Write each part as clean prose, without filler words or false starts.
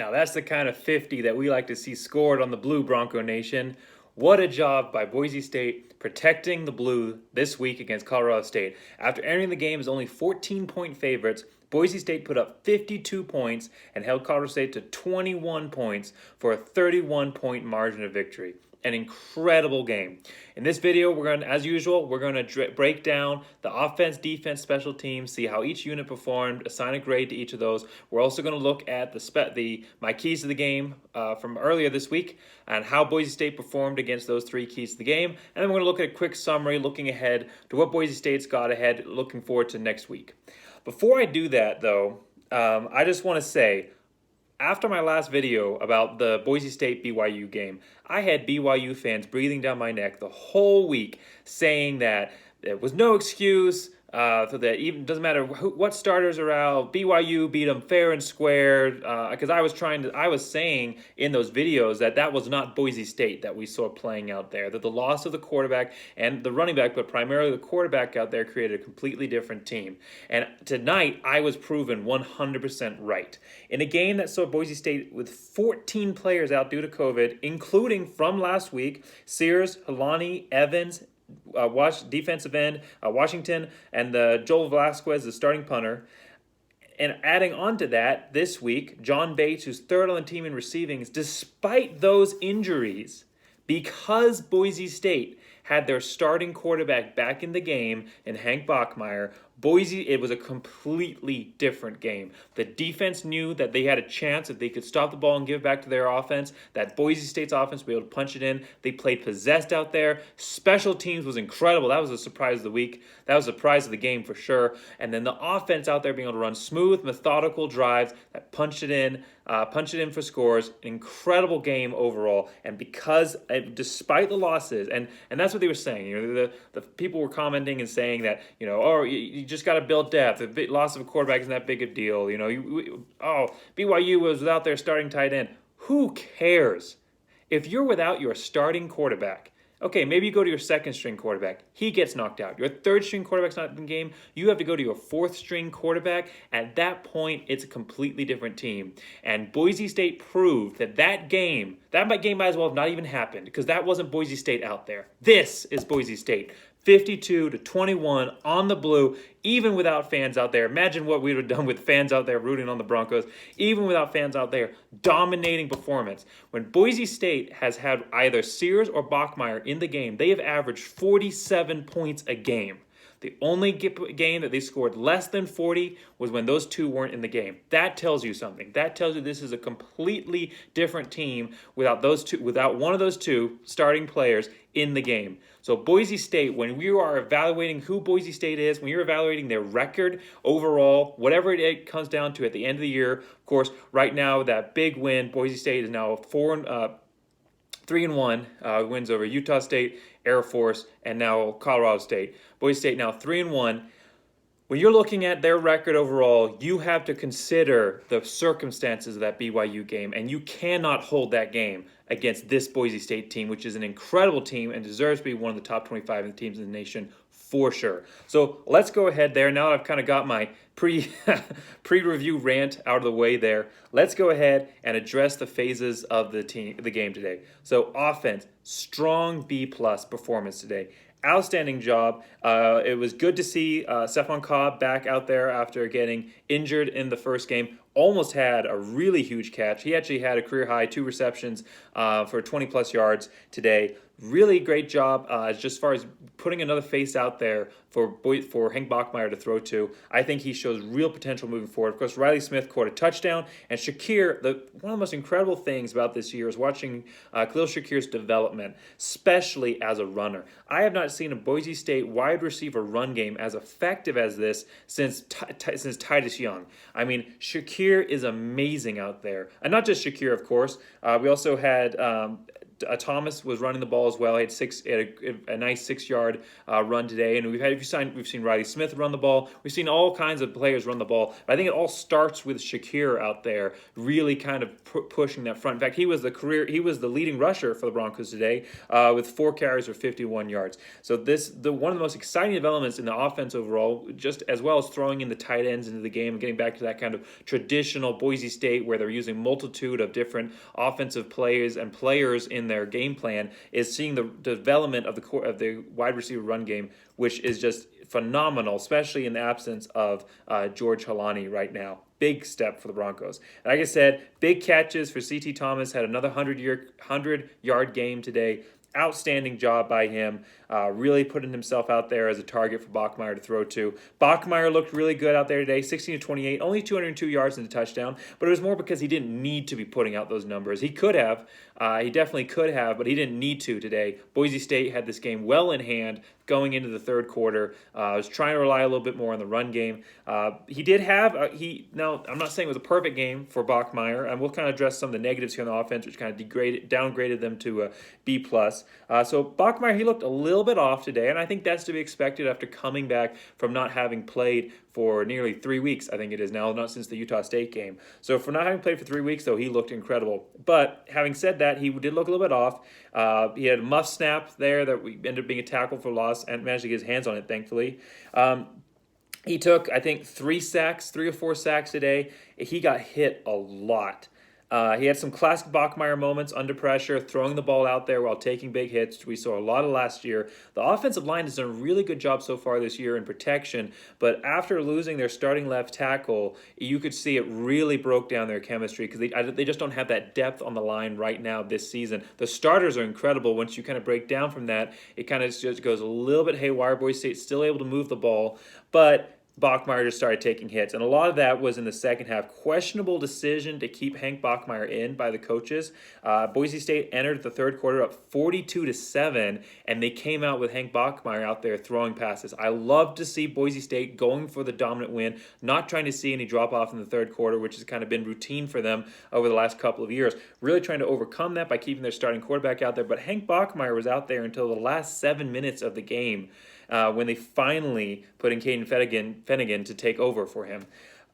Now that's the kind of 50 that we like to see scored on the Blue Bronco Nation. What a job by Boise State protecting the Blue this week against Colorado State. After entering the game as only 14-point favorites, Boise State put up 52 points and held Colorado State to 21 points for a 31-point margin of victory. An incredible game. In this video, as usual, we're going to break down the offense, defense, special teams, see how each unit performed, assign a grade to each of those. We're also going to look at my keys to the game from earlier this week and how Boise State performed against those three keys to the game. And then we're going to look at a quick summary looking ahead to what Boise State's got ahead, looking forward to next week. Before I do that, though, I just want to say, after my last video about the Boise State BYU game, I had BYU fans breathing down my neck the whole week saying that there was no excuse, so that even doesn't matter what starters are out, BYU beat them fair and square. Because I was saying in those videos that was not Boise State that we saw playing out there. That the loss of the quarterback and the running back, but primarily the quarterback out there, created a completely different team. And tonight I was proven 100% right. In a game that saw Boise State with 14 players out due to COVID, including from last week, Sears, Helani, Evans, defensive end, Washington, and Joel Velasquez, the starting punter. And adding on to that, this week, John Bates, who's third on the team in receiving, despite those injuries, because Boise State had their starting quarterback back in the game in Hank Bachmeier, it was a completely different game. The defense knew that they had a chance, if they could stop the ball and give it back to their offense, that Boise State's offense would be able to punch it in. They played possessed out there. Special teams was incredible. That was a surprise of the week. That was a surprise of the game for sure. And then the offense out there being able to run smooth, methodical drives that punched it in for scores. An incredible game overall. And because, despite the losses, and that's what they were saying, the people were commenting and saying that, you just got to build depth. The loss of a quarterback isn't that big a deal. BYU was without their starting tight end. Who cares? If you're without your starting quarterback, okay, maybe you go to your second string quarterback. He gets knocked out. Your third string quarterback's not in the game. You have to go to your fourth string quarterback. At that point, it's a completely different team. And Boise State proved that game might as well have not even happened because that wasn't Boise State out there. This is Boise State. 52-21 on the Blue, even without fans out there. Imagine what we would have done with fans out there rooting on the Broncos, even without fans out there. Dominating performance. When Boise State has had either Sears or Bachmeier in the game, they have averaged 47 points a game. The only game that they scored less than 40 was when those two weren't in the game. That tells you something. That tells you this is a completely different team without one of those two starting players in the game. So Boise State, when you are evaluating who Boise State is, when you're evaluating their record overall, whatever it comes down to at the end of the year, of course, right now that big win, Boise State is now 3-1, wins over Utah State, Air Force, and now Colorado State. Boise State now 3-1. When you're looking at their record overall, you have to consider the circumstances of that BYU game, and you cannot hold that game against this Boise State team, which is an incredible team and deserves to be one of the top 25 teams in the nation for sure. So let's go ahead there. Now that I've kind of got my pre-review rant out of the way there, let's go ahead and address the phases of the game today. So offense, strong B+ performance today. Outstanding job. It was good to see Stephon Cobb back out there after getting injured in the first game. Almost had a really huge catch. He actually had a career high 2 receptions for 20+ yards today. Really great job just as far as putting another face out there for Hank Bachmeier to throw to. I think he shows real potential moving forward. Of course, Riley Smith caught a touchdown, and Shakir, one of the most incredible things about this year is watching Khalil Shakir's development, especially as a runner. I have not seen a Boise State wide receiver run game as effective as this since Titus Young. I mean, Shakir is amazing out there. And not just Shakir, of course. We also had Thomas was running the ball as well. He had a nice 6 yard run today, and we've seen Riley Smith run the ball. We've seen all kinds of players run the ball. But I think it all starts with Shakir out there, really kind of pushing that front. In fact, he was the leading rusher for the Broncos today with 4 carries for 51 yards. So one of the most exciting developments in the offense overall, just as well as throwing in the tight ends into the game and getting back to that kind of traditional Boise State where they're using multitude of different offensive plays and players in their game plan, is seeing the development of the wide receiver run game, which is just phenomenal, especially in the absence of George Halani right now. Big step for the Broncos. And like I said, big catches for C.T. Thomas. Had another 100-yard game today. Outstanding job by him, really putting himself out there as a target for Bachmeier to throw to. Bachmeier looked really good out there today, 16-28, only 202 yards and a touchdown, but it was more because he didn't need to be putting out those numbers. He could have, he definitely could have, but he didn't need to today. Boise State had this game well in hand going into the third quarter. Was trying to rely a little bit more on the run game. He did have, now I'm not saying it was a perfect game for Bachmeier, and we'll kind of address some of the negatives here on the offense, which kind of downgraded them to a B+. So Bachmeier, he looked a little bit off today, and I think that's to be expected after coming back from not having played for nearly 3 weeks, I think it is now, not since the Utah State game. So for not having played for 3 weeks, though, he looked incredible. But having said that, he did look a little bit off. He had a muff snap there that ended up being a tackle for loss and managed to get his hands on it, thankfully. He took, I think, 3 or 4 sacks today. He got hit a lot. He had some classic Bachmeier moments under pressure, throwing the ball out there while taking big hits, which we saw a lot of last year. The offensive line has done a really good job so far this year in protection, but after losing their starting left tackle, you could see it really broke down their chemistry because they just don't have that depth on the line right now this season. The starters are incredible. Once you kind of break down from that, it kind of just goes a little bit haywire. Boise State's still able to move the ball, but Bachmeier just started taking hits, and a lot of that was in the second half. Questionable decision to keep Hank Bachmeier in by the coaches. Boise State entered the third quarter up 42-7, and they came out with Hank Bachmeier out there throwing passes. I love to see Boise State going for the dominant win, not trying to see any drop-off in the third quarter, which has kind of been routine for them over the last couple of years. Really trying to overcome that by keeping their starting quarterback out there, but Hank Bachmeier was out there until the last 7 minutes of the game. When they finally put in Caden Fennegan to take over for him.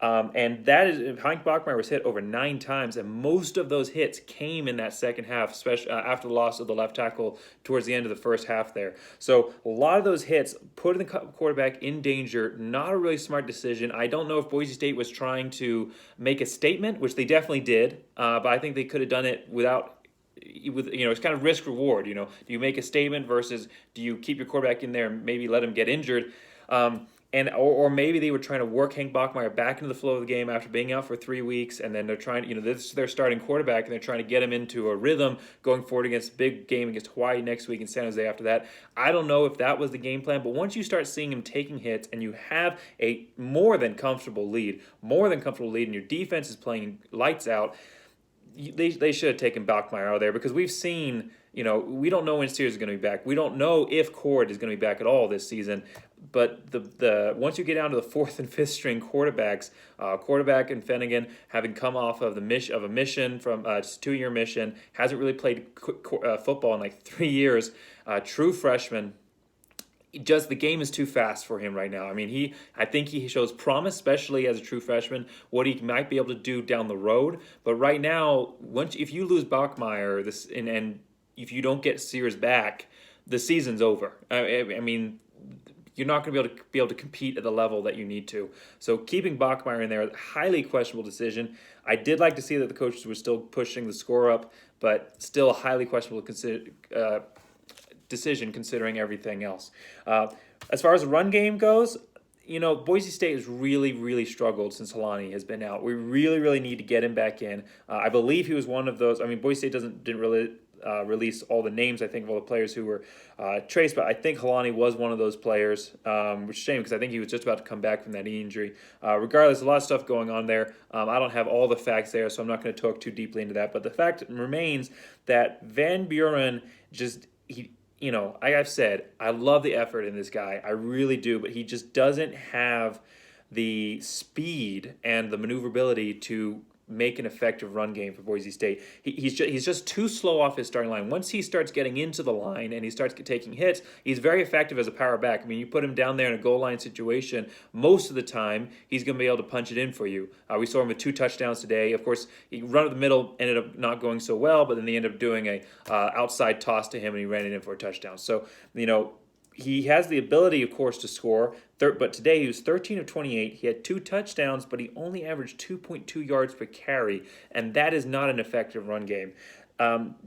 And that is, Hank Bachmeier was hit over 9 times, and most of those hits came in that second half, especially after the loss of the left tackle towards the end of the first half there. So a lot of those hits put the quarterback in danger. Not a really smart decision. I don't know if Boise State was trying to make a statement, which they definitely did, but I think they could have done it it's kind of risk reward. Do you make a statement versus do you keep your quarterback in there and maybe let him get injured? Or maybe they were trying to work Hank Bachmeier back into the flow of the game after being out for 3 weeks, and then they're trying, this is their starting quarterback, and they're trying to get him into a rhythm going forward against a big game against Hawaii next week and San Jose after that. I don't know if that was the game plan, but once you start seeing him taking hits and you have a more than comfortable lead, and your defense is playing lights out, they should have taken Bachmeier out of there because we've seen, we don't know when Sears is going to be back. We don't know if Cord is going to be back at all this season. But the once you get down to the 4th and 5th string quarterbacks, quarterback and Fennegan having come off of a mission from a 2-year mission, hasn't really played football in like 3 years, true freshman. Just the game is too fast for him right now. I think he shows promise, especially as a true freshman, what he might be able to do down the road. But right now, if you lose Bachmeier, and if you don't get Sears back, the season's over. You're not going to be able to compete at the level that you need to. So keeping Bachmeier in there, highly questionable decision. I did like to see that the coaches were still pushing the score up, but still a highly questionable decision considering everything else. As far as the run game goes, Boise State has really, really struggled since Halani has been out. We really, really need to get him back in. I believe he was one of those. Boise State didn't really release all the names, I think, of all the players who were traced, but I think Halani was one of those players, which is a shame because I think he was just about to come back from that knee injury. Regardless, a lot of stuff going on there. I don't have all the facts there, so I'm not going to talk too deeply into that, but the fact remains that Van Buren like I've said, I love the effort in this guy. I really do, but he just doesn't have the speed and the maneuverability to make an effective run game for Boise State. He's just too slow off his starting line. Once he starts getting into the line and he starts taking hits, he's very effective as a power back. I mean, you put him down there in a goal line situation, most of the time he's going to be able to punch it in for you. We saw him with 2 touchdowns today. Of course, he run up the middle ended up not going so well, but then they ended up doing a outside toss to him and he ran it in for a touchdown. So, he has the ability, of course, to score, but today he was 13 of 28. He had 2 touchdowns, but he only averaged 2.2 yards per carry, and that is not an effective run game.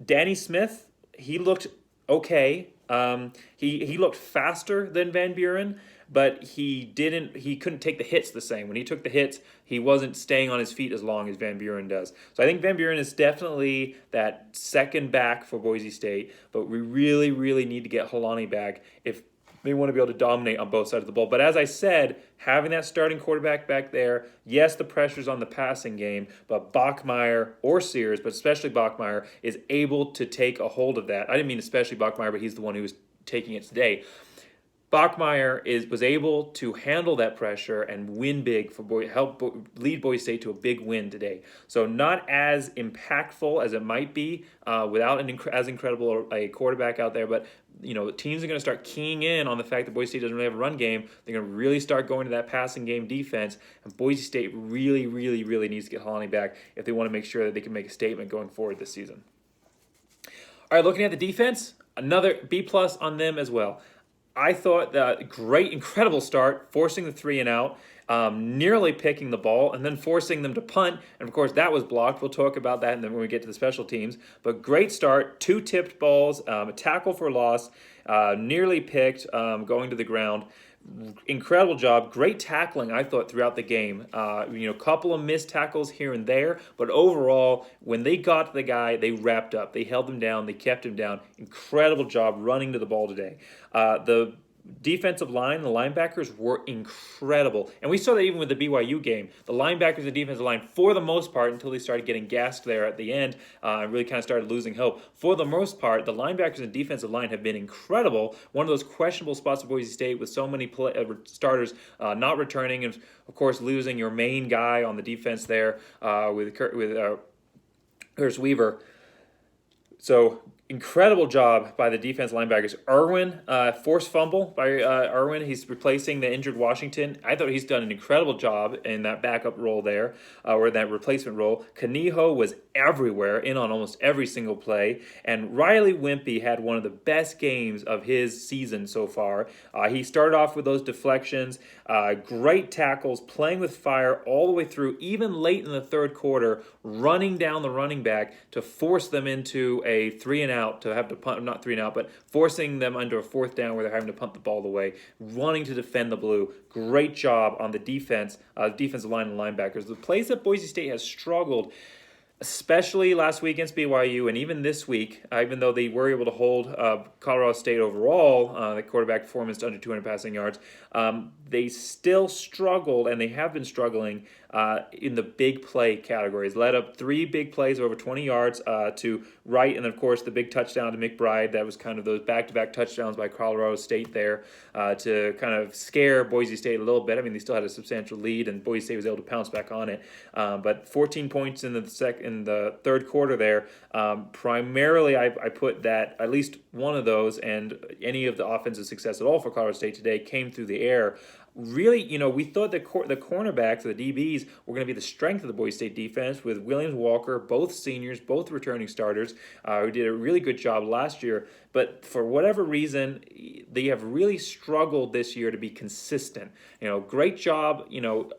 Danny Smith, he looked okay. He looked faster than Van Buren, but he couldn't take the hits the same. When he took the hits, he wasn't staying on his feet as long as Van Buren does. So I think Van Buren is definitely that second back for Boise State, but we really, really need to get Holani back if they want to be able to dominate on both sides of the ball. But as I said, having that starting quarterback back there, yes, the pressure's on the passing game, but Bachmeier or Sears, but especially Bachmeier, is able to take a hold of that. I didn't mean especially Bachmeier, but he's the one who was taking it today. Bachmeier was able to handle that pressure and win big help lead Boise State to a big win today. So not as impactful as it might be without as incredible a quarterback out there, but teams are going to start keying in on the fact that Boise State doesn't really have a run game. They're going to really start going to that passing game defense, and Boise State really, really, really needs to get Holani back if they want to make sure that they can make a statement going forward this season. All right, looking at the defense, another B+ on them as well. I thought that incredible start, forcing the 3 and out, nearly picking the ball, and then forcing them to punt. And of course, that was blocked. We'll talk about that when we get to the special teams. But great start, 2 tipped balls, a tackle for loss, nearly picked, going to the ground. Incredible job, great tackling, I thought, throughout the game. Couple of missed tackles here and there, but overall, when they got to the guy, they wrapped up. They held him down. They kept him down. Incredible job running to the ball today. The defensive line, the linebackers were incredible. And we saw that even with the BYU game. The linebackers and defensive line, for the most part, until they started getting gassed there at the end, really kind of started losing hope. For the most part, the linebackers and defensive line have been incredible. One of those questionable spots of Boise State with so many starters not returning, and of course losing your main guy on the defense there with Curtis Weaver. So incredible job by the defense linebackers. Irwin, forced fumble by Irwin. He's replacing the injured Washington. I thought he's done an incredible job in that backup role there, or that replacement role. Kaniho was everywhere, in on almost every single play. And Riley Wimpy had one of the best games of his season so far. He started off with those deflections, great tackles, playing with fire all the way through, even late in the third quarter, running down the running back to force them into a 3 and out, to have to punt, not 3 and out, but forcing them under a 4th down where they're having to punt the ball away, wanting to defend the blue. Great job on the defensive line and linebackers. The place that Boise State has struggled, especially last week against BYU, and even this week, even though they were able to hold Colorado State overall, the quarterback performance to under 200 passing yards, they still struggled, and they have been struggling in the big play categories. Led up 3 big plays over 20 yards to Wright, and of course the big touchdown to McBride. That was kind of those back-to-back touchdowns by Colorado State there to kind of scare Boise State a little bit. I mean, they still had a substantial lead, and Boise State was able to pounce back on it. But 14 points in the third quarter there. Primarily, I put that at least one of those, and any of the offensive success at all for Colorado State today came through the air. Really, we thought the cornerbacks, the DBs, were going to be the strength of the Boise State defense, with Williams Walker, both seniors, both returning starters, who did a really good job last year. But for whatever reason, they have really struggled this year to be consistent. Great job,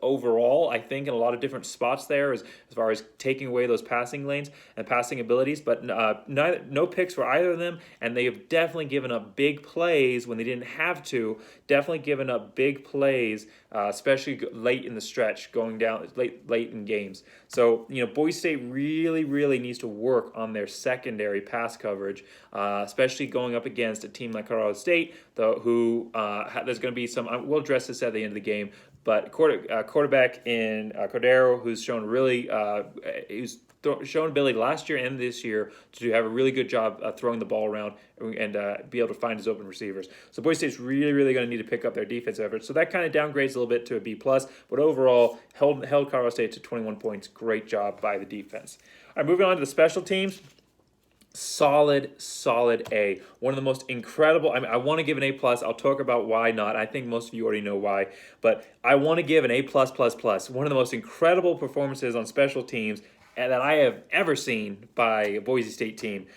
overall, I think, in a lot of different spots there as far as taking away those passing lanes and passing abilities. But no picks for either of them, and they have definitely given up big plays when they didn't have to. Definitely given up big plays, especially late in the stretch, going down late in games. So, Boise State really, really needs to work on their secondary pass coverage, especially going up against a team like Colorado State, who there's going to be some. We'll address this at the end of the game, but quarterback in Cordero, who's shown really, he's shown ability last year and this year to have a really good job throwing the ball around and be able to find his open receivers. So Boise State's really, really going to need to pick up their defensive efforts. So that kind of downgrades a little bit to a B+, but overall held Colorado State to 21 points. Great job by the defense. All right, moving on to the special teams. Solid A. One of the most incredible. I mean, I want to give an A+. I'll talk about why not. I think most of you already know why, but I want to give an A+++. One of the most incredible performances on special teams that I have ever seen by a Boise State team.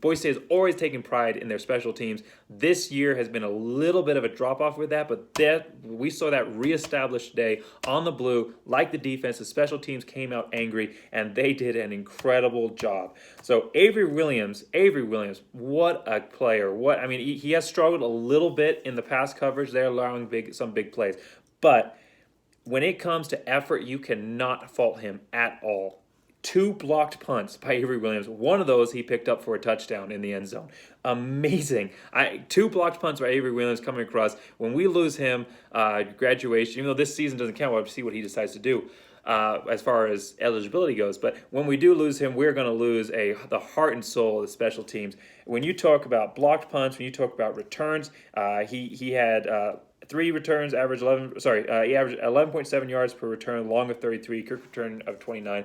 Boise State has always taken pride in their special teams. This year has been a little bit of a drop-off with that, but we saw that reestablished today on the blue. Like the defense, the special teams came out angry, and they did an incredible job. So Avery Williams, what a player. He has struggled a little bit in the pass coverage. They're allowing some big plays. But when it comes to effort, you cannot fault him at all. 2 blocked punts by Avery Williams. One of those he picked up for a touchdown in the end zone. Amazing. 2 blocked punts by Avery Williams coming across. When we lose him, graduation, even though this season doesn't count, we'll have to see what he decides to do as far as eligibility goes. But when we do lose him, we're going to lose the heart and soul of the special teams. When you talk about blocked punts, when you talk about returns, he had 3 returns, he averaged 11.7 yards per return, long of 33, quick return of 29.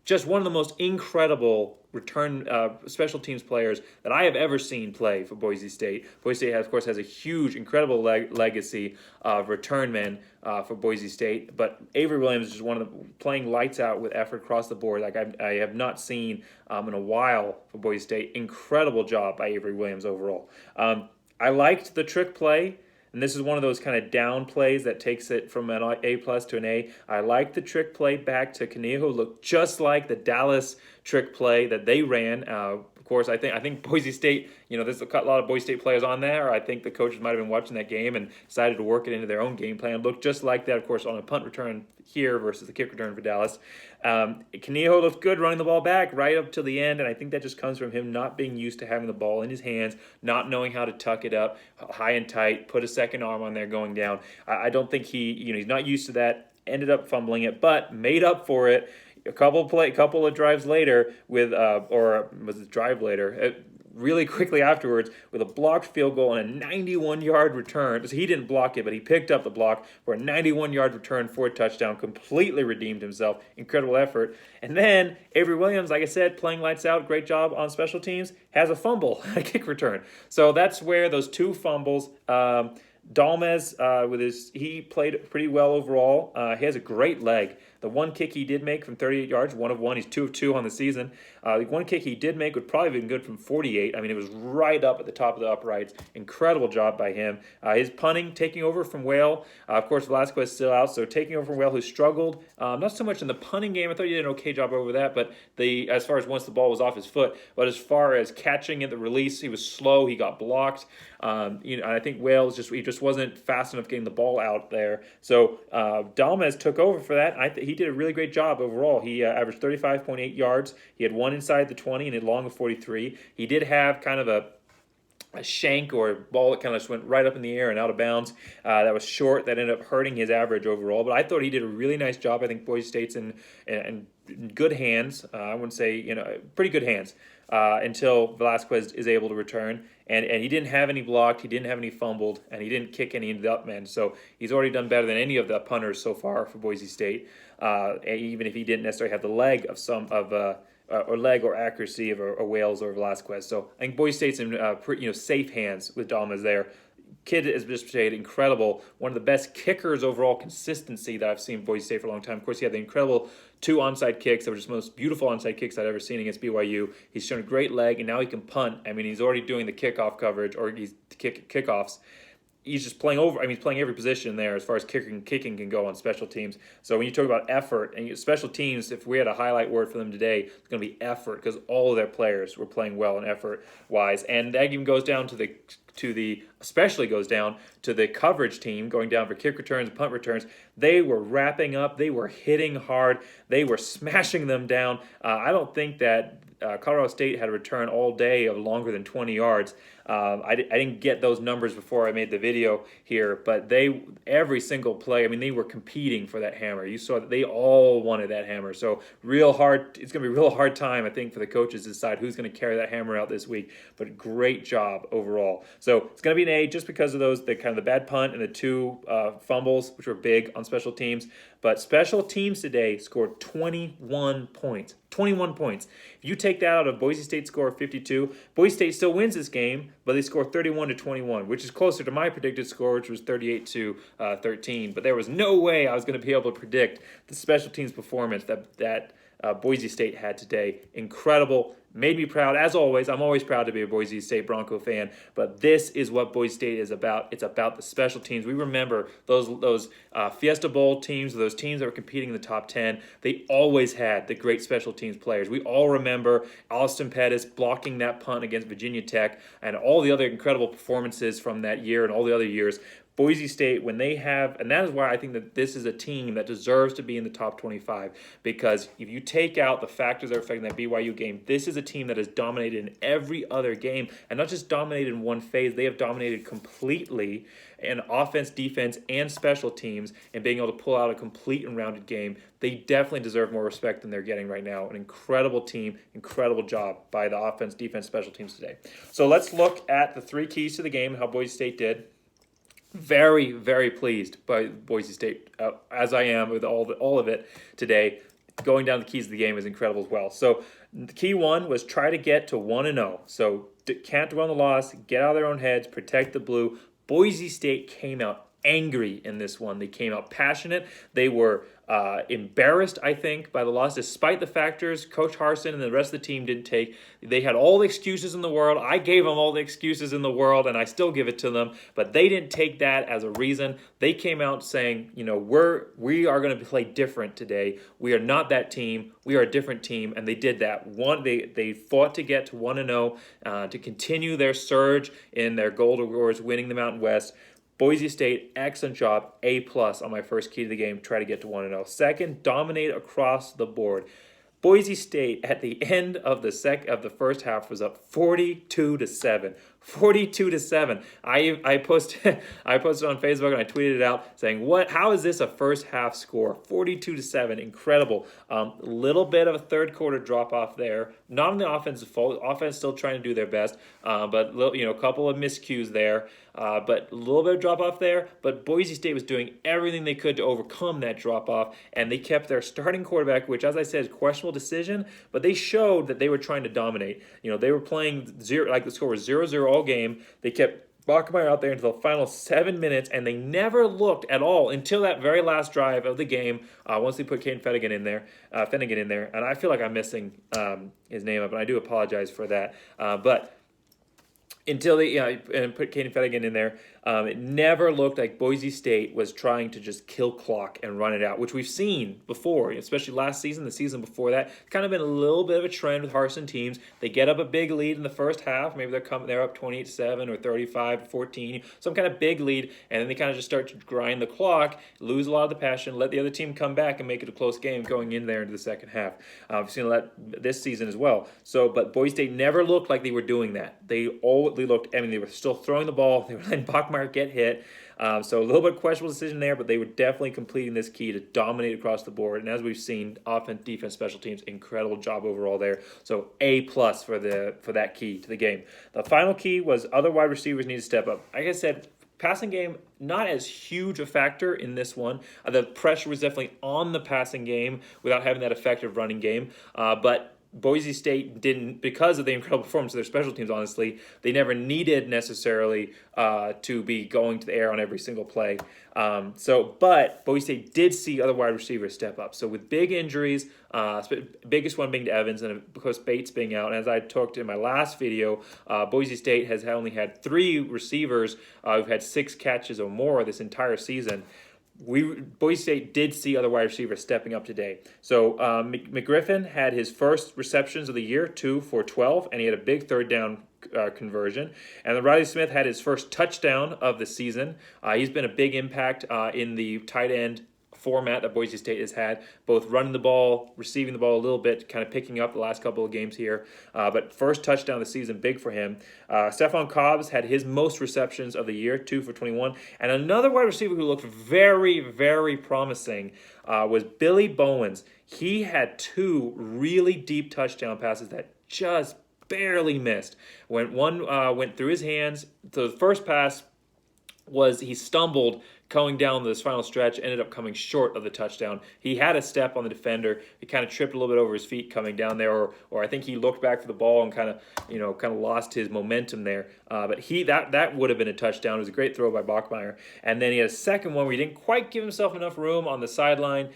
Just one of the most incredible return special teams players that I have ever seen play for Boise State. Boise State, of course, has a huge, incredible legacy of return men for Boise State. But Avery Williams is just one of the playing lights out with effort across the board like I have not seen in a while for Boise State. Incredible job by Avery Williams overall. I liked the trick play. And this is one of those kind of down plays that takes it from an A+ to an A. I like the trick play back to Kaniho. Looked just like the Dallas trick play that they ran. Of course, I think Boise State, there's a lot of Boise State players on there. I think the coaches might have been watching that game and decided to work it into their own game plan. Looked just like that, of course, on a punt return here versus the kick return for Dallas. Kaniho looked good running the ball back right up to the end, and I think that just comes from him not being used to having the ball in his hands, not knowing how to tuck it up high and tight, put a second arm on there going down. I don't think he's not used to that, ended up fumbling it, but made up for it a couple of drives later really quickly afterwards with a blocked field goal and a 91-yard return. So he didn't block it, but he picked up the block for a 91-yard return for a touchdown, completely redeemed himself. Incredible effort. And then Avery Williams, like I said, playing lights out, great job on special teams, has a fumble, a kick return. So that's where those 2 fumbles, Dalmes, he played pretty well overall. He has a great leg. The one kick he did make from 38 yards, 1 of 1. He's 2 of 2 on the season. The one kick he did make would probably have been good from 48. It was right up at the top of the uprights. Incredible job by him. His punting, taking over from Whale. Of course, Velasquez still out, so taking over from Whale, who struggled. Not so much in the punting game. I thought he did an okay job over that, but as far as once the ball was off his foot, but as far as catching at the release, he was slow. He got blocked. I think Whale just wasn't fast enough getting the ball out there. So Dalmes took over for that. He did a really great job overall. He averaged 35.8 yards. He had 1 inside the 20 and a long of 43. He did have kind of a shank or a ball that kind of just went right up in the air and out of bounds that was short that ended up hurting his average overall. But I thought he did a really nice job. I think Boise State's in good hands. I wouldn't say, pretty good hands until Velasquez is able to return. And he didn't have any blocked, he didn't have any fumbled, and he didn't kick any into the upman. So he's already done better than any of the punters so far for Boise State, even if he didn't necessarily have the leg or leg or accuracy of a Wales or Velasquez. So I think Boise State's in safe hands with Dalmas there. Kid has just played incredible. One of the best kickers overall, consistency that I've seen Boise State for a long time. Of course, he had the incredible 2 onside kicks that were just the most beautiful onside kicks I've ever seen against BYU. He's shown a great leg, and now he can punt. He's already doing the kickoff coverage, or he's kickoffs. He's just playing he's playing every position there as far as kicking can go on special teams. So when you talk about effort and special teams, if we had a highlight word for them today, it's going to be effort, because all of their players were playing well in effort-wise. And that even goes down especially goes down to the coverage team, going down for kick returns and punt returns. They were wrapping up. They were hitting hard. They were smashing them down. I don't think that Colorado State had a return all day of longer than 20 yards. I didn't get those numbers before I made the video here, but every single play, I mean, they were competing for that hammer. You saw that they all wanted that hammer. So real hard. It's going to be a real hard time, I think, for the coaches to decide who's going to carry that hammer out this week. But great job overall. So it's going to be an A just because of those, the kind of the bad punt and the two fumbles, which were big on special teams. But special teams today scored 21 points. 21 points. If you take that out of Boise State's score of 52, Boise State still wins this game, but they score 31-21, which is closer to my predicted score, which was 38-13. But there was no way I was going to be able to predict the special teams performance that Boise State had today. Incredible. Made me proud. As always, I'm always proud to be a Boise State Bronco fan, but this is what Boise State is about. It's about the special teams. We remember those Fiesta Bowl teams, those teams that were competing in the top 10. They always had the great special teams players. We all remember Austin Pettis blocking that punt against Virginia Tech and all the other incredible performances from that year and all the other years. Boise State, when they have, and that is why I think that this is a team that deserves to be in the top 25, because if you take out the factors that are affecting that BYU game, this is a team that has dominated in every other game, and not just dominated in one phase, they have dominated completely in offense, defense, and special teams, and being able to pull out a complete and rounded game. They definitely deserve more respect than they're getting right now. An incredible team, incredible job by the offense, defense, special teams today. So let's look at the three keys to the game and how Boise State did. Very, very pleased by Boise State, as I am with all of it today. Going down the keys of the game is incredible as well. So the key one was try to get to 1-0. So can't dwell on the loss, get out of their own heads, protect the blue. Boise State came out angry in this one. They came out passionate. They were embarrassed, I think, by the loss, despite the factors Coach Harsin and the rest of the team didn't take. They had all the excuses in the world. I gave them all the excuses in the world, and I still give it to them. But they didn't take that as a reason. They came out saying, you know, we are going to play different today. We are not that team. We are a different team, and they did that. They fought to get to 1-0 to continue their surge in their goal towards winning the Mountain West. Boise State, excellent job, A+ on my first key to the game, try to get to 1-0. Second, dominate across the board. Boise State at the end of the first half was up 42-7. 42-7. I posted on Facebook and I tweeted it out saying, how is this a first half score? 42-7, incredible. Little bit of a third quarter drop off there. Not on the offensive fault. Offense still trying to do their best, but a couple of miscues there. But a little bit of drop off there. But Boise State was doing everything they could to overcome that drop off, and they kept their starting quarterback, which, as I said, is a questionable decision. But they showed that they were trying to dominate. They were playing zero, like the score was 0-0 all game. They kept Bachmeier out there until the final 7 minutes, and they never looked at all until that very last drive of the game. Once they put Finnegan in there, and I feel like I'm missing his name up, and I do apologize for that. But until they and put Caden Finnegan in there, it never looked like Boise State was trying to just kill clock and run it out, which we've seen before, especially last season, the season before that. It's kind of been a little bit of a trend with Harsin teams. They get up a big lead in the first half. Maybe they're up 28-7 or 35-14, some kind of big lead, and then they kind of just start to grind the clock, lose a lot of the passion, let the other team come back and make it a close game going in there into the second half. We've seen that this season as well. But Boise State never looked like they were doing that. They looked, they were still throwing the ball. They were letting Bachmeier get hit. So a little bit questionable decision there, but they were definitely completing this key to dominate across the board. And as we've seen, offense, defense, special teams, incredible job overall there. So A+ for that key to the game. The final key was other wide receivers need to step up. Like I said, passing game, not as huge a factor in this one. The pressure was definitely on the passing game without having that effective running game. But Boise State didn't, because of the incredible performance of their special teams, honestly, they never needed necessarily to be going to the air on every single play. But Boise State did see other wide receivers step up. So with big injuries, biggest one being to Evans, and of course Bates being out. And as I talked in my last video, Boise State has only had 3 receivers who've had 6 catches or more this entire season. Boise State did see other wide receivers stepping up today. So McGriffin had his first receptions of the year, 2 for 12, and he had a big third down conversion. And then Riley Smith had his first touchdown of the season. He's been a big impact in the tight end format that Boise State has had, both running the ball, receiving the ball a little bit, kind of picking up the last couple of games here. But first touchdown of the season, big for him. Stephon Cobbs had his most receptions of the year, 2 for 21. And another wide receiver who looked very, very promising was Billy Bowens. He had 2 really deep touchdown passes that just barely missed. When one went through his hands, so the first pass was he stumbled going down this final stretch, ended up coming short of the touchdown. He had a step on the defender. He kind of tripped a little bit over his feet coming down there, or I think he looked back for the ball and kind of lost his momentum there. But that would have been a touchdown. It was a great throw by Bachmeier. And then he had a second one where he didn't quite give himself enough room on the sideline.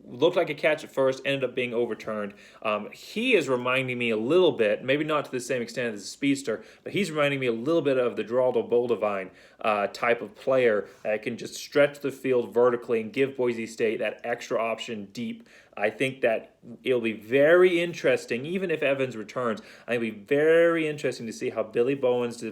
Looked like a catch at first, ended up being overturned. He is reminding me a little bit, maybe not to the same extent as a speedster, but he's reminding me a little bit of the Geraldo Boldevine type of player that can just stretch the field vertically and give Boise State that extra option deep. I think that it'll be very interesting, even if Evans returns, I think it'll be very interesting to see how Billy Bowens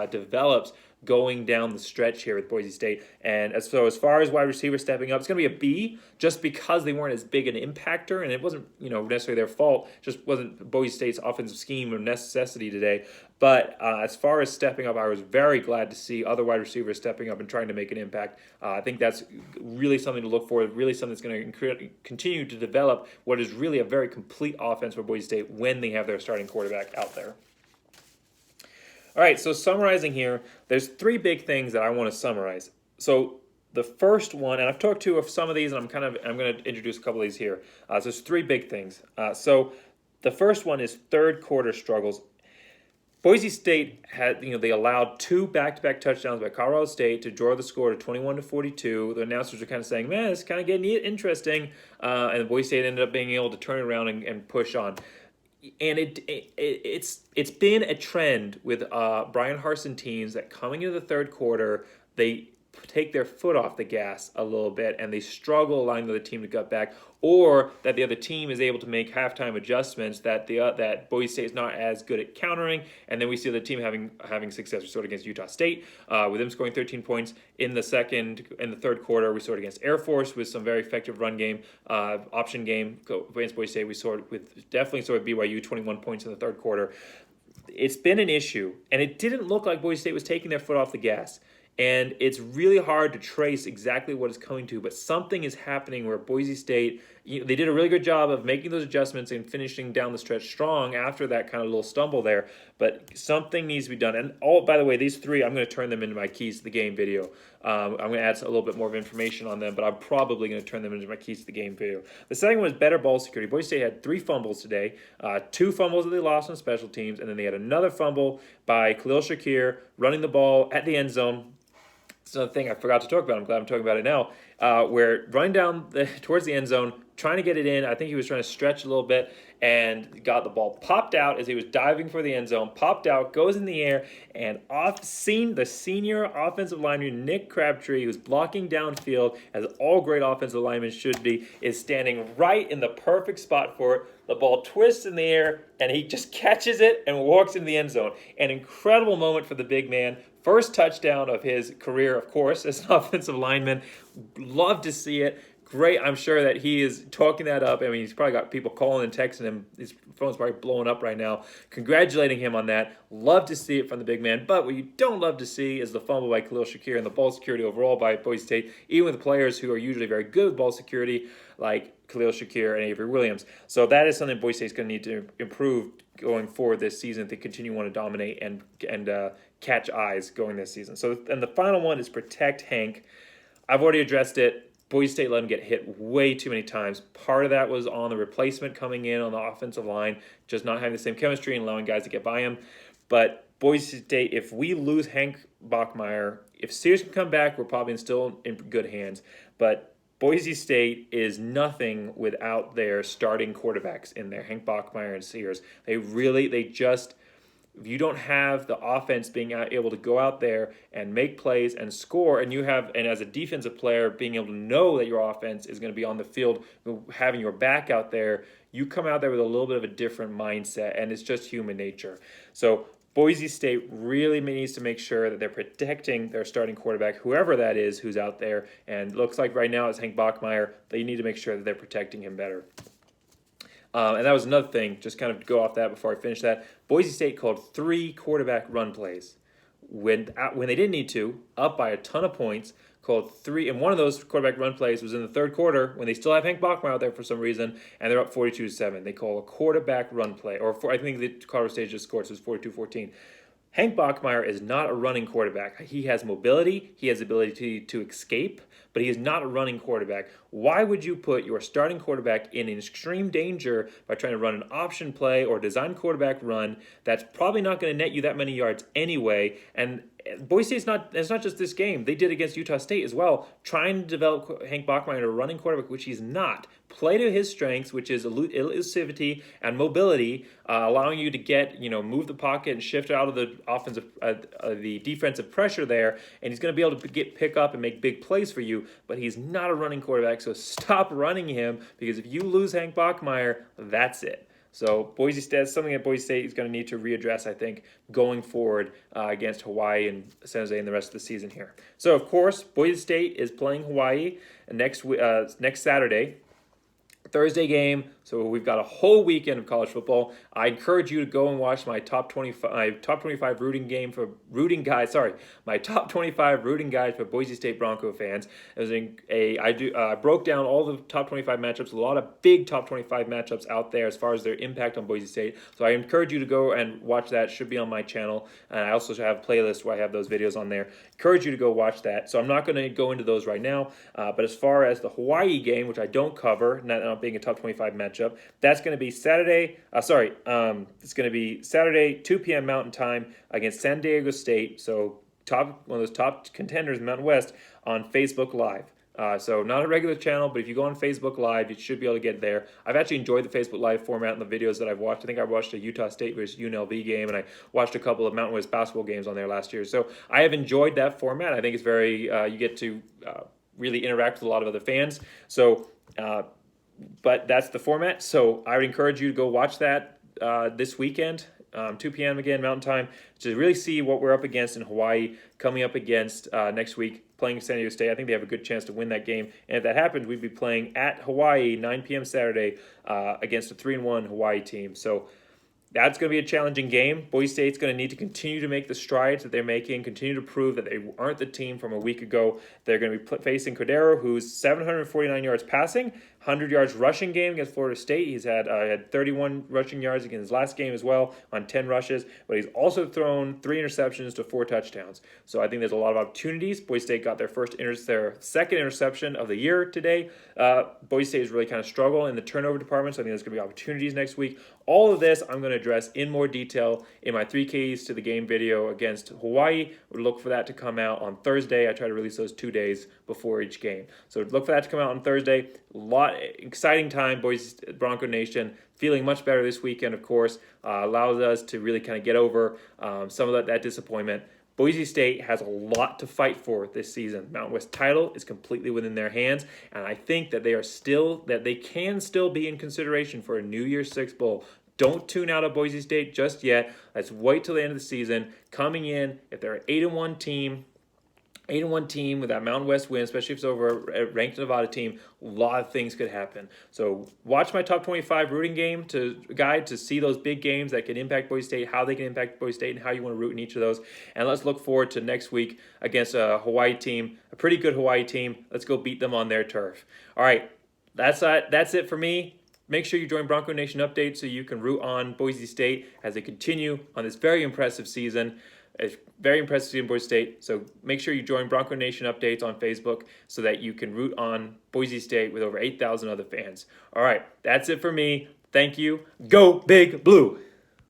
develops going down the stretch here with Boise State. And as far as wide receiver stepping up, it's going to be a B just because they weren't as big an impactor, and it wasn't necessarily their fault. It just wasn't Boise State's offensive scheme or necessity today. But as far as stepping up, I was very glad to see other wide receivers stepping up and trying to make an impact. I think that's really something to look for, really something that's going to continue to develop what is really a very complete offense for Boise State when they have their starting quarterback out there. All right, so summarizing here, there's 3 big things that I want to summarize. So the first one, and I've talked to some of these, and I'm going to introduce a couple of these here. So there's 3 big things. So the first one is third quarter struggles. Boise State had, they allowed 2 back-to-back touchdowns by Colorado State to draw the score to 21-42. The announcers were kind of saying, man, it's kind of getting interesting. And Boise State ended up being able to turn it around and push on. And it's been a trend with Brian Harsin teams that coming into the third quarter, they take their foot off the gas a little bit and they struggle allowing the other team to gut back, or that the other team is able to make halftime adjustments that that Boise State is not as good at countering, and then we see the team having success. We saw it against Utah State with them scoring 13 points in the third quarter. We saw it against Air Force with some very effective run game, option game against Boise State. We saw it definitely saw it BYU 21 points in the third quarter. It's been an issue, and it didn't look like Boise State was taking their foot off the gas. And it's really hard to trace exactly what it's coming to, but something is happening where Boise State, they did a really good job of making those adjustments and finishing down the stretch strong after that kind of little stumble there. But something needs to be done. And by the way, these 3, I'm going to turn them into my keys to the game video. I'm going to add a little bit more of information on them, but I'm probably going to turn them into my keys to the game video. The second one is better ball security. Boise State had 3 fumbles today, 2 fumbles that they lost on special teams, and then they had another fumble by Khalil Shakir running the ball at the end zone. It's another thing I forgot to talk about. I'm glad I'm talking about it now. Where running down towards the end zone, trying to get it in. I think he was trying to stretch a little bit and got the ball popped out as he was diving for the end zone. Popped out, goes in the air, and the senior offensive lineman Nick Crabtree, who's blocking downfield, as all great offensive linemen should be, is standing right in the perfect spot for it. The ball twists in the air, and he just catches it and walks into the end zone. An incredible moment for the big man. First touchdown of his career, of course, as an offensive lineman. Love to see it. Great. I'm sure that he is talking that up. I mean, he's probably got people calling and texting him. His phone's probably blowing up right now, congratulating him on that. Love to see it from the big man. But what you don't love to see is the fumble by Khalil Shakir and the ball security overall by Boise State, even with players who are usually very good with ball security, like Khalil Shakir and Avery Williams. So that is something Boise State's going to need to improve going forward this season if they continue to want to dominate and catch eyes going this season. So, and the final one is protect Hank. I've already addressed it. Boise State let him get hit way too many times. Part of that was on the replacement coming in on the offensive line, just not having the same chemistry and allowing guys to get by him. But Boise State, if we lose Hank Bachmeier, if Sears can come back, we're probably still in good hands. But Boise State is nothing without their starting quarterbacks in there, Hank Bachmeier and Sears. If you don't have the offense being able to go out there and make plays and score, and as a defensive player, being able to know that your offense is going to be on the field, having your back out there, you come out there with a little bit of a different mindset, and it's just human nature. So Boise State really needs to make sure that they're protecting their starting quarterback, whoever that is who's out there. And looks like right now it's Hank Bachmeier. They need to make sure that they're protecting him better. And that was another thing, just kind of go off that before I finish that. Boise State called 3 quarterback run plays when they didn't need to, up by a ton of points. Called 3, and one of those quarterback run plays was in the third quarter when they still have Hank Bachmeier out there for some reason, and they're up 42-7. They call a quarterback run play, I think the Colorado State just scored, so it's 42-14. Hank Bachmeier is not a running quarterback. He has mobility, he has the ability to escape, but he is not a running quarterback. Why would you put your starting quarterback in extreme danger by trying to run an option play or design quarterback run that's probably not going to net you that many yards anyway? And Boise State's it's not just this game. They did against Utah State as well, trying to develop Hank Bachmeier into a running quarterback, which he's not. Play to his strengths, which is elusivity and mobility, allowing you to get, move the pocket and shift out of the the defensive pressure there, and he's going to be able to pick up and make big plays for you, but he's not a running quarterback, so stop running him, because if you lose Hank Bachmeier, that's it. So Boise State, something that Boise State is going to need to readdress, I think, going forward against Hawaii and San Jose in the rest of the season here. So, of course, Boise State is playing Hawaii next Saturday. Thursday game, so we've got a whole weekend of college football. I encourage you to go and watch my top 25 rooting guide for Boise State Bronco fans. I broke down all the top 25 matchups, a lot of big top 25 matchups out there as far as their impact on Boise State. So I encourage you to go and watch that. It should be on my channel, and I also have a playlist where I have those videos on there. Encourage you to go watch that. So I'm not going to go into those right now, but as far as the Hawaii game, which I don't cover, not being a top 25 matchup, that's going to be Saturday. It's going to be Saturday, 2 p.m. Mountain Time against San Diego State. So one of those top contenders in Mountain West on Facebook Live. So not a regular channel, but if you go on Facebook Live, you should be able to get there. I've actually enjoyed the Facebook Live format and the videos that I've watched. I think I watched a Utah State versus UNLV game, and I watched a couple of Mountain West basketball games on there last year. So I have enjoyed that format. I think it's very, you get to really interact with a lot of other fans. So, but that's the format. So I would encourage you to go watch that this weekend, 2 p.m. again, Mountain Time, to really see what we're up against in Hawaii, coming up against next week, playing San Diego State. I think they have a good chance to win that game. And if that happens, we'd be playing at Hawaii, 9 p.m. Saturday, against a 3-1 Hawaii team. So that's going to be a challenging game. Boise State's going to need to continue to make the strides that they're making, continue to prove that they aren't the team from a week ago. They're going to be facing Cordero, who's 749 yards passing, 100 yards rushing game against Florida State. He's had 31 rushing yards against his last game as well on 10 rushes, but he's also thrown 3 interceptions to 4 touchdowns. So I think there's a lot of opportunities. Boise State got their second interception of the year today. Boise State has really kind of struggled in the turnover department, so I think there's going to be opportunities next week. All of this I'm going to address in more detail in my 3 keys to the game video against Hawaii. We'll look for that to come out on Thursday. I try to release those 2 days before each game. So look for that to come out on Thursday. Exciting time, Boise Bronco Nation. Feeling much better this weekend, of course. Allows us to really kind of get over some of that disappointment. Boise State has a lot to fight for this season. Mountain West title is completely within their hands, and I think that they can still be in consideration for a New Year's Six bowl. Don't tune out of Boise State just yet. Let's wait till the end of the season. Coming in, if they're an 8-1 team with that Mountain West win, especially if it's over a ranked Nevada team, a lot of things could happen. So watch my top 25 rooting game guide to see those big games that can impact Boise State, how they can impact Boise State, and how you want to root in each of those. And let's look forward to next week against a Hawaii team, a pretty good Hawaii team. Let's go beat them on their turf. All right, that's it for me. Make sure you join Bronco Nation Update so you can root on Boise State as they continue on this very impressive season. It's very impressive in Boise State. So make sure you join Bronco Nation Updates on Facebook so that you can root on Boise State with over 8,000 other fans. All right, that's it for me. Thank you. Go Big Blue.